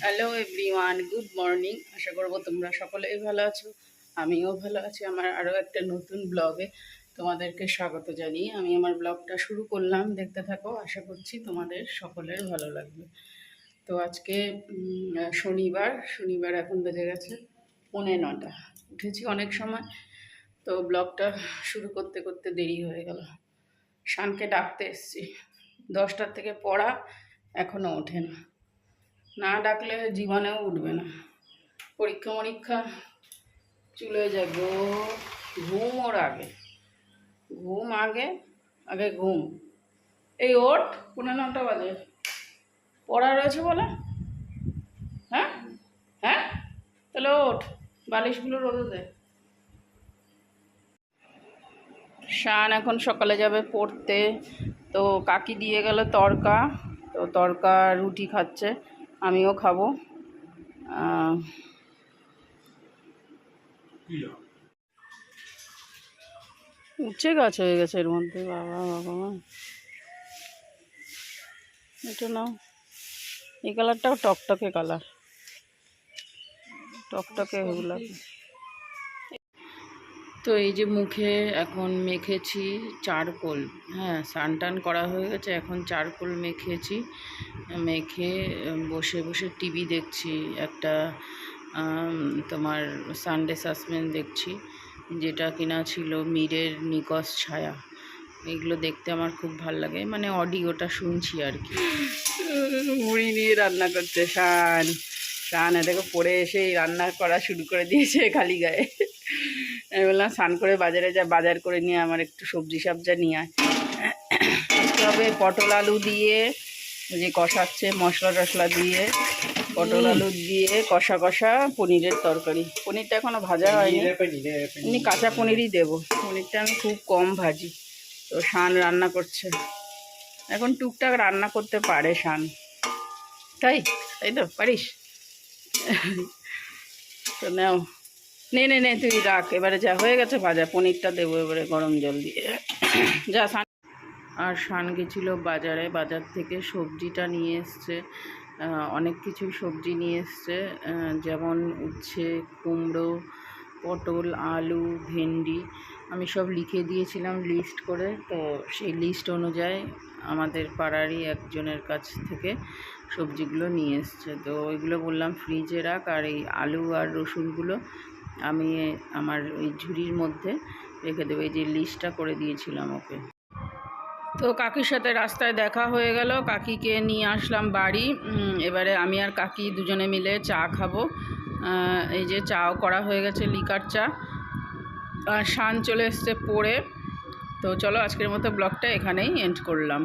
Hello everyone, good morning. আশা করবো তোমরা সকলেই ভালো আছো, আমিও ভালো আছি। আমার আরও একটা নতুন ব্লগে তোমাদেরকে স্বাগত জানিয়ে আমি আমার ব্লগটা শুরু করলাম। দেখতে থাকো, আশা করছি তোমাদের সকলের ভালো লাগবে। তো আজকে শনিবার এখন বেজে গেছে 9:45। উঠেছি অনেক সময়, তো ব্লগটা শুরু করতে করতে দেরি হয়ে গেল। শানকে ডাকতে এসছি, 10টার থেকে পড়া, এখনও ওঠে না। না ডাকলে জীবনেও উঠবে না। পরীক্ষা চলে যাবে। ঘুম ওর আগে, ঘুম আগে, আগে ঘুম। এই ওঠ, 9:45 বাজে, পড়া রয়েছে বলে। হ্যাঁ হ্যাঁ, তাহলে ওঠ, বালিশগুলো রোদে দে। শান এখন সকালে যাবে পড়তে, তো কাকি দিয়ে গেল তড়কা, তো তড়কা রুটি খাচ্ছে, আমিও খাবো। উচ্ছে গাছ হয়ে গেছে এর মধ্যে, বাবা বাবা। এটা নাও, এই কালারটাও টকটকে কালার, টকটকে গোলাপি। তো এই যে মুখে এখন মেখেছি চারকোল। হ্যাঁ, স্নান টান করা হয়ে গেছে, এখন চারকোল মেখেছি। মেখে বসে বসে টিভি দেখছি, একটা তোমার সানডে সাসপেন্স দেখছি, যেটা কিনা ছিল মীরের নিকষ ছায়া। এগুলো দেখতে আমার খুব ভাল লাগে, মানে অডিওটা শুনছি আর কি। মুড়ি নিয়ে রান্না করছে শান এটাকে পড়ে এসেই রান্না করা শুরু করে দিয়েছে খালি গায়ে। আমি বললাম স্নান করে বাজারে যা, বাজার করে নিয়ে আমার একটু সবজি সাবজা নিয়ে আয়। তবে পটল আলু দিয়ে যে কষাচ্ছে, মশলা টশলা দিয়ে পটল আলু দিয়ে কষা পনিরের তরকারি। পনিরটা এখনও ভাজা হয়নি, এমনি কাঁচা পনিরই দেবো। পনিরটা আমি খুব কম ভাজি। তো শান রান্না করছে এখন, টুকটাক রান্না করতে পারে শান, তাই তো পারিস। তো নাও, নে তুই রাখ, এবারে যা হয়ে গেছে ভাজা, পনিরটা দেবো এবারে গরম জল দিয়ে। যা শান। আর শান গেছিলো বাজারে, বাজার থেকে সবজিটা নিয়ে এসছে, অনেক কিছু সবজি নিয়ে এসছে, যেমন উচ্ছে, কুমড়ো, পটল, আলু, ভেন্ডি। আমি সব লিখে দিয়েছিলাম লিস্ট করে, তো সেই লিস্ট অনুযায়ী আমাদের পাড়ারই একজনের কাছ থেকে সবজিগুলো নিয়ে এসছে। তো ওইগুলো বললাম ফ্রিজে রাখ, আর এই আলু আর রসুনগুলো আমি আমার ওই ঝুড়ির মধ্যে রেখে দেবো। এই যে লিস্টটা করে দিয়েছিলাম ওকে। তো কাকির সাথে রাস্তায় দেখা হয়ে গেল, কাকিকে নিয়ে আসলাম বাড়ি। এবারে আমি আর কাকি দুজনে মিলে চা খাবো। এই যে চাও করা হয়ে গেছে, লিকার চা। আর শান চলে এসছে পড়ে। তো চলো, আজকের মতো ব্লগটা এখানেই এন্ড করলাম।